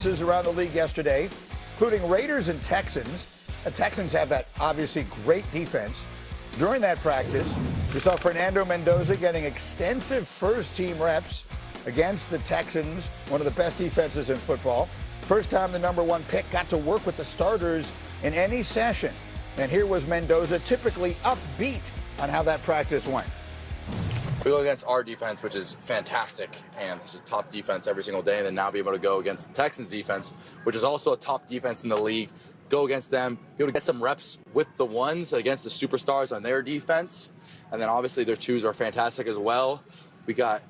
Around the league yesterday, including Raiders and Texans. The Texans have that obviously great defense. During that practice, we saw Fernando Mendoza getting extensive first-team reps against the Texans, one of the best defenses in football. First time the number one pick got to work with the starters in any session. And here was Mendoza, typically upbeat on how that practice went. We go against our defense, which is fantastic, and it's a top defense every single day, and then now be able to go against the Texans defense, which is also a top defense in the league, go against them, be able to get some reps with the ones against the superstars on their defense, and then obviously their twos are fantastic as well. We got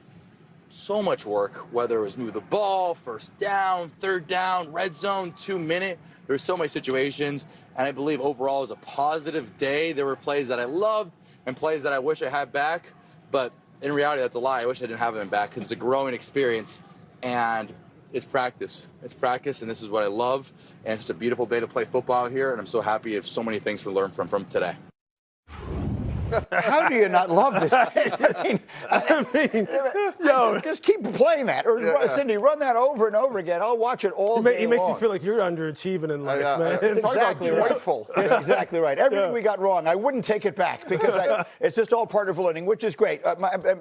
so much work, whether it was move the ball, first down, third down, red zone, 2 minute. There were so many situations, and I believe overall it was a positive day. There were plays that I loved and plays that I wish I had back. But in reality, that's a lie. I wish I didn't have them back because it's a growing experience, and it's practice. It's practice, and this is what I love. And it's just a beautiful day to play football here, and I'm so happy of so many things to learn from today. How do you not love this guy? I mean, just keep playing that. Or, Cindy, run that over and over again. I'll watch it all day long. He makes you feel like you're underachieving in life, man. It's exactly right. That's exactly right. Everything we got wrong, I wouldn't take it back because it's just all part of learning, which is great.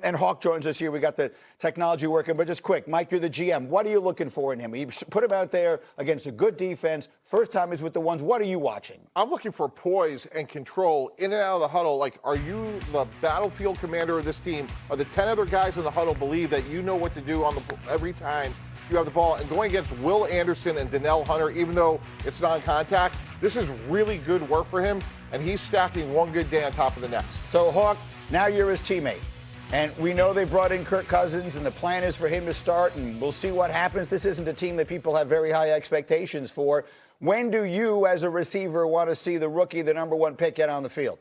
And Hawk joins us here. We got the technology working, but just quick, Mike, you're the GM. What are you looking for in him? You put him out there against a good defense. First time he's with the ones. What are you watching? I'm looking for poise and control in and out of the huddle. Like, are you the battlefield commander of this team? Are the 10 other guys in the huddle believe that you know what to do on the every time you have the ball? And going against Will Anderson and Donnell Hunter, even though it's non-contact, this is really good work for him, and he's stacking one good day on top of the next. So, Hawk, now you're his teammate. And we know they brought in Kirk Cousins, and the plan is for him to start, and we'll see what happens. This isn't a team that people have very high expectations for. When do you, as a receiver, want to see the rookie, the number one pick, get on the field?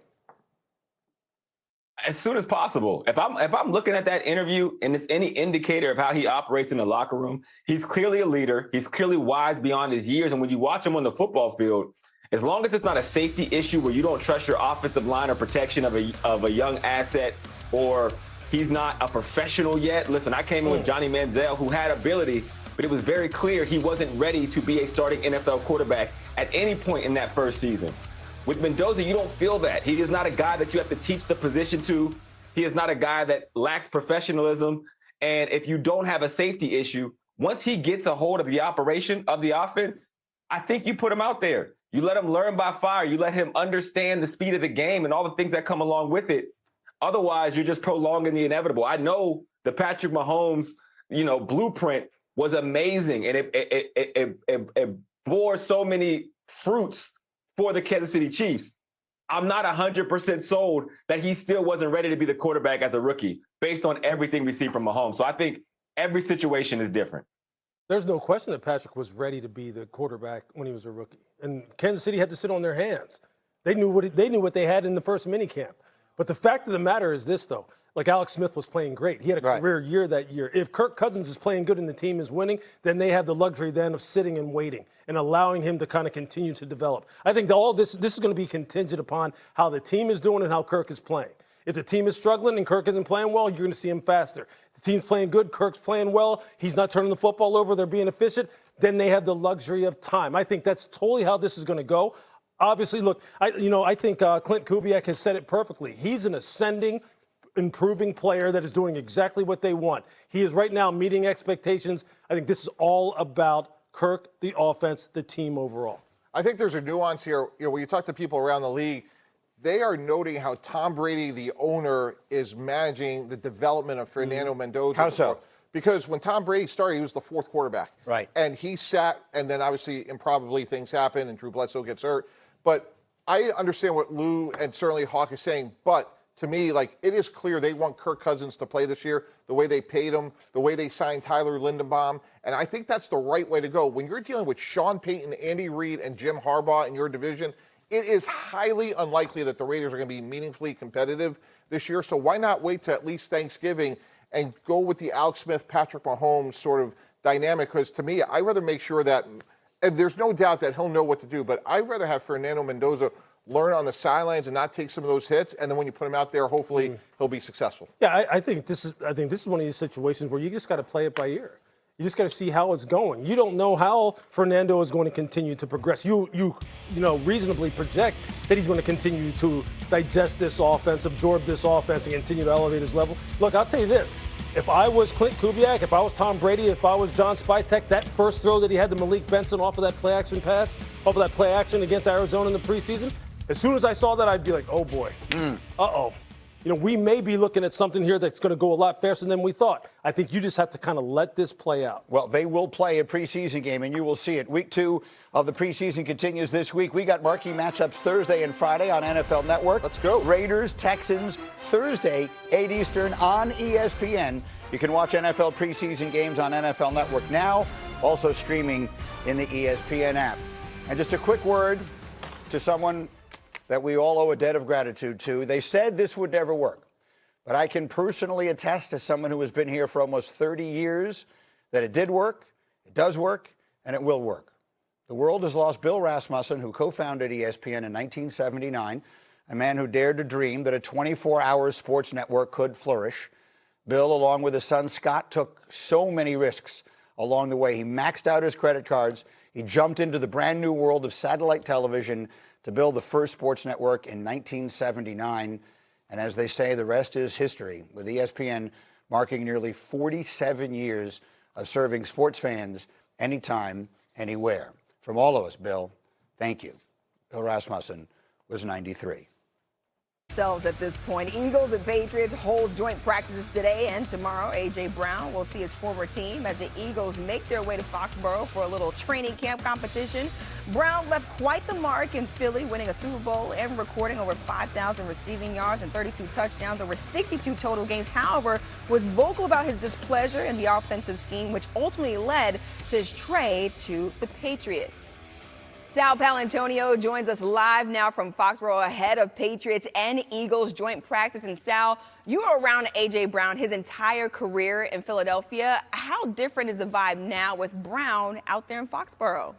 As soon as possible. If I'm looking at that interview and it's any indicator of how he operates in the locker room, he's clearly a leader. He's clearly wise beyond his years. And when you watch him on the football field, as long as it's not a safety issue where you don't trust your offensive line or protection of a young asset, or he's not a professional yet. Listen, I came in with Johnny Manziel, who had ability, but it was very clear he wasn't ready to be a starting NFL quarterback at any point in that first season. With Mendoza, you don't feel that. He is not a guy that you have to teach the position to. He is not a guy that lacks professionalism. And if you don't have a safety issue, once he gets a hold of the operation of the offense, I think you put him out there. You let him learn by fire. You let him understand the speed of the game and all the things that come along with it. Otherwise, you're just prolonging the inevitable. I know the Patrick Mahomes, blueprint was amazing, and it bore so many fruits for the Kansas City Chiefs. I'm not 100% sold that he still wasn't ready to be the quarterback as a rookie based on everything we see from Mahomes. So I think every situation is different. There's no question that Patrick was ready to be the quarterback when he was a rookie. And Kansas City had to sit on their hands. They knew what they had in the first minicamp. But the fact of the matter is this, though. Like, Alex Smith was playing great. He had a career year that year. If Kirk Cousins is playing good and the team is winning, then they have the luxury then of sitting and waiting and allowing him to kind of continue to develop. I think that all this is going to be contingent upon how the team is doing and how Kirk is playing. If the team is struggling and Kirk isn't playing well, you're going to see him faster. If the team's playing good, Kirk's playing well, he's not turning the football over, they're being efficient, then they have the luxury of time. I think that's totally how this is going to go. Obviously, look, I think Clint Kubiak has said it perfectly. He's an ascending, improving player that is doing exactly what they want. He is right now meeting expectations. I think this is all about Kirk, the offense, the team overall. I think there's a nuance here. When you talk to people around the league, they are noting how Tom Brady, the owner, is managing the development of Fernando Mendoza. How so? Because when Tom Brady started, he was the fourth quarterback. Right. And he sat, and then obviously, improbably, things happen, and Drew Bledsoe gets hurt. But I understand what Lou and certainly Hawk is saying, but to me, it is clear they want Kirk Cousins to play this year, the way they paid him, the way they signed Tyler Linderbaum. And I think that's the right way to go. When you're dealing with Sean Payton, Andy Reid, and Jim Harbaugh in your division, it is highly unlikely that the Raiders are going to be meaningfully competitive this year. So why not wait to at least Thanksgiving and go with the Alex Smith, Patrick Mahomes sort of dynamic? Because to me, I'd rather make sure that, and there's no doubt that he'll know what to do, but I'd rather have Fernando Mendoza learn on the sidelines and not take some of those hits, and then when you put him out there, hopefully he'll be successful. Yeah, I think this is one of these situations where you just got to play it by ear. You just got to see how it's going. You don't know how Fernando is going to continue to progress. You reasonably project that he's going to continue to digest this offense, absorb this offense, and continue to elevate his level. Look, I'll tell you this. If I was Clint Kubiak, if I was Tom Brady, if I was John Spytek, that first throw that he had to Malik Benson off of that play action pass, off of that play action against Arizona in the preseason, as soon as I saw that, I'd be like, oh boy, uh-oh. We may be looking at something here that's going to go a lot faster than we thought. I think you just have to kind of let this play out. Well, they will play a preseason game, and you will see it. Week 2 of the preseason continues this week. We got marquee matchups Thursday and Friday on NFL Network. Let's go. Raiders, Texans, Thursday, 8 Eastern on ESPN. You can watch NFL preseason games on NFL Network now, also streaming in the ESPN app. And just a quick word to someone that we all owe a debt of gratitude to. They said this would never work, but I can personally attest as someone who has been here for almost 30 years that it did work, it does work, and it will work. The world has lost Bill Rasmussen, who co-founded ESPN in 1979, a man who dared to dream that a 24-hour sports network could flourish. Bill, along with his son Scott, took so many risks along the way. He maxed out his credit cards. He jumped into the brand new world of satellite television to build the first sports network in 1979. And as they say, the rest is history, with ESPN marking nearly 47 years of serving sports fans anytime, anywhere. From all of us, Bill, thank you. Bill Rasmussen was 93. At this point, Eagles and Patriots hold joint practices today and tomorrow. A.J. Brown will see his former team as the Eagles make their way to Foxborough for a little training camp competition. Brown left quite the mark in Philly, winning a Super Bowl and recording over 5,000 receiving yards and 32 touchdowns over 62 total games. However, was vocal about his displeasure in the offensive scheme, which ultimately led to his trade to the Patriots. Sal Paolantonio joins us live now from Foxborough ahead of Patriots and Eagles joint practice. And Sal, you were around A.J. Brown his entire career in Philadelphia. How different is the vibe now with Brown out there in Foxborough?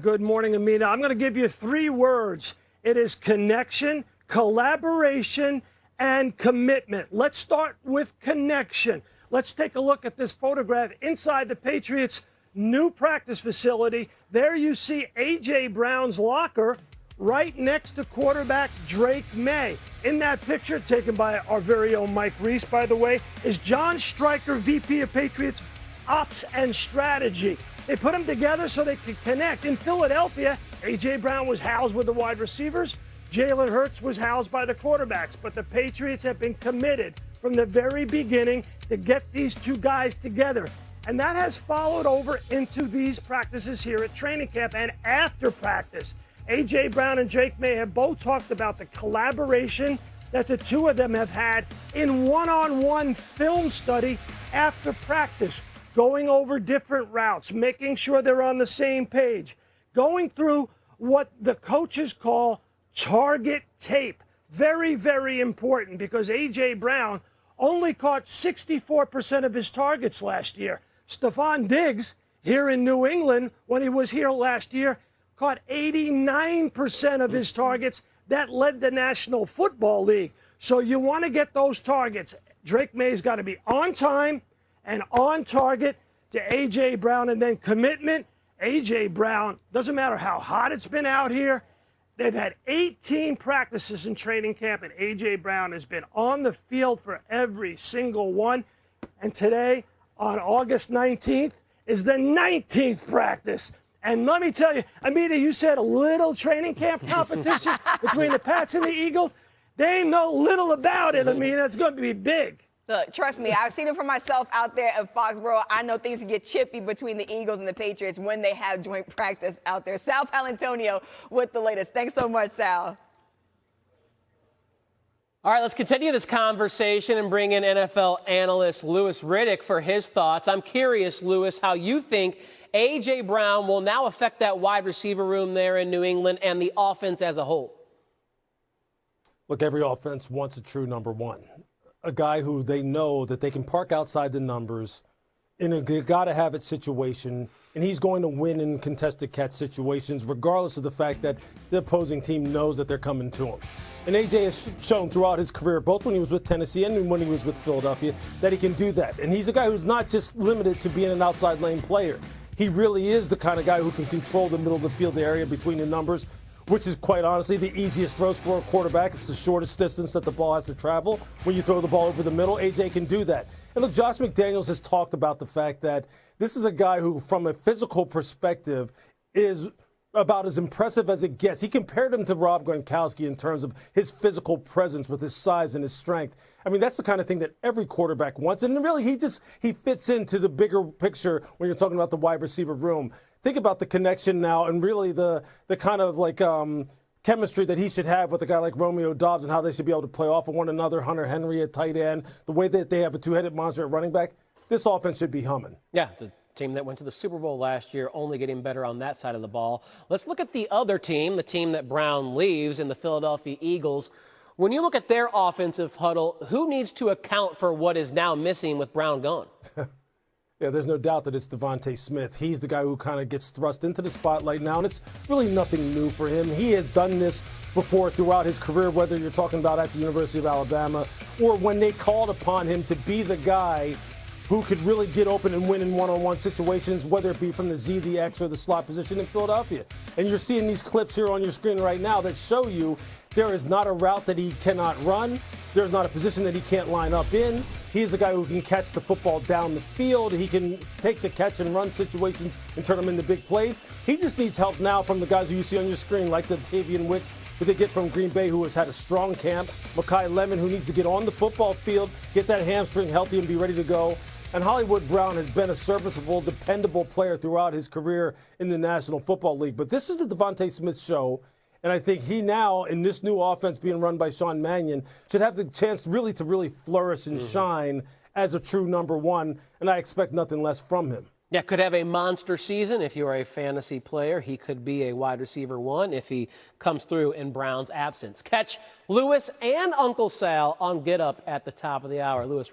Good morning, Amina. I'm going to give you 3 words. It is connection, collaboration, and commitment. Let's start with connection. Let's take a look at this photograph inside the Patriots' new practice facility. There you see A.J. Brown's locker right next to quarterback Drake May. In that picture, taken by our very own Mike Reese, by the way, is John Stryker, VP of Patriots Ops and Strategy. They put them together so they could connect. In Philadelphia, A.J. Brown was housed with the wide receivers. Jalen Hurts was housed by the quarterbacks. But the Patriots have been committed from the very beginning to get these two guys together. And that has followed over into these practices here at training camp and after practice. A.J. Brown and Drake May have both talked about the collaboration that the two of them have had in one-on-one film study after practice, going over different routes, making sure they're on the same page, going through what the coaches call target tape. Very, very important, because A.J. Brown only caught 64% of his targets last year. Stephon Diggs, here in New England, when he was here last year, caught 89% of his targets. That led the National Football League. So you want to get those targets. Drake May's got to be on time and on target to A.J. Brown. And then commitment. A.J. Brown, doesn't matter how hot it's been out here, they've had 18 practices in training camp, and A.J. Brown has been on the field for every single one. And today, on August 19th, is the 19th practice. And let me tell you, Amita, you said a little training camp competition between the Pats and the Eagles. They ain't no little about it, Amita. It's going to be big. Look, trust me, I've seen it for myself out there at Foxborough. I know things can get chippy between the Eagles and the Patriots when they have joint practice out there. Sal Paolantonio with the latest. Thanks so much, Sal. All right, let's continue this conversation and bring in NFL analyst Louis Riddick for his thoughts. I'm curious, Louis, how you think A.J. Brown will now affect that wide receiver room there in New England and the offense as a whole. Look, every offense wants a true number one, a guy who they know that they can park outside the numbers in a gotta-have-it situation, and he's going to win in contested catch situations, regardless of the fact that the opposing team knows that they're coming to him. And A.J. has shown throughout his career, both when he was with Tennessee and when he was with Philadelphia, that he can do that. And he's a guy who's not just limited to being an outside lane player. He really is the kind of guy who can control the middle of the field area between the numbers, which is quite honestly the easiest throws for a quarterback. It's the shortest distance that the ball has to travel. When you throw the ball over the middle, A.J. can do that. And look, Josh McDaniels has talked about the fact that this is a guy who, from a physical perspective, is about as impressive as it gets. He compared him to Rob Gronkowski in terms of his physical presence with his size and his strength. I mean, that's the kind of thing that every quarterback wants. And really, he fits into the bigger picture when you're talking about the wide receiver room. Think about the connection now and really the kind of like chemistry that he should have with a guy like Romeo Doubs and how they should be able to play off of one another. Hunter Henry at tight end, the way that they have a two-headed monster at running back. This offense should be humming. Yeah, the team that went to the Super Bowl last year, only getting better on that side of the ball. Let's look at the other team, the team that Brown leaves, in the Philadelphia Eagles. When you look at their offensive huddle, who needs to account for what is now missing with Brown gone? Yeah, there's no doubt that it's Devontae Smith. He's the guy who kind of gets thrust into the spotlight now, and it's really nothing new for him. He has done this before throughout his career, whether you're talking about at the University of Alabama or when they called upon him to be the guy who could really get open and win in one-on-one situations, whether it be from the Z, the X, or the slot position in Philadelphia. And you're seeing these clips here on your screen right now that show you there is not a route that he cannot run. There's not a position that he can't line up in. He's a guy who can catch the football down the field. He can take the catch and run situations and turn them into big plays. He just needs help now from the guys who you see on your screen, like the Tavian Wicks, who they get from Green Bay, who has had a strong camp. Mekhi Lemon, who needs to get on the football field, get that hamstring healthy and be ready to go. And Hollywood Brown has been a serviceable, dependable player throughout his career in the National Football League. But this is the Devontae Smith show. And I think he now, in this new offense being run by Sean Mannion, should have the chance really to flourish and shine as a true number one. And I expect nothing less from him. Yeah, could have a monster season if you are a fantasy player. He could be a wide receiver one if he comes through in Brown's absence. Catch Lewis and Uncle Sal on Get Up at the top of the hour. Lewis.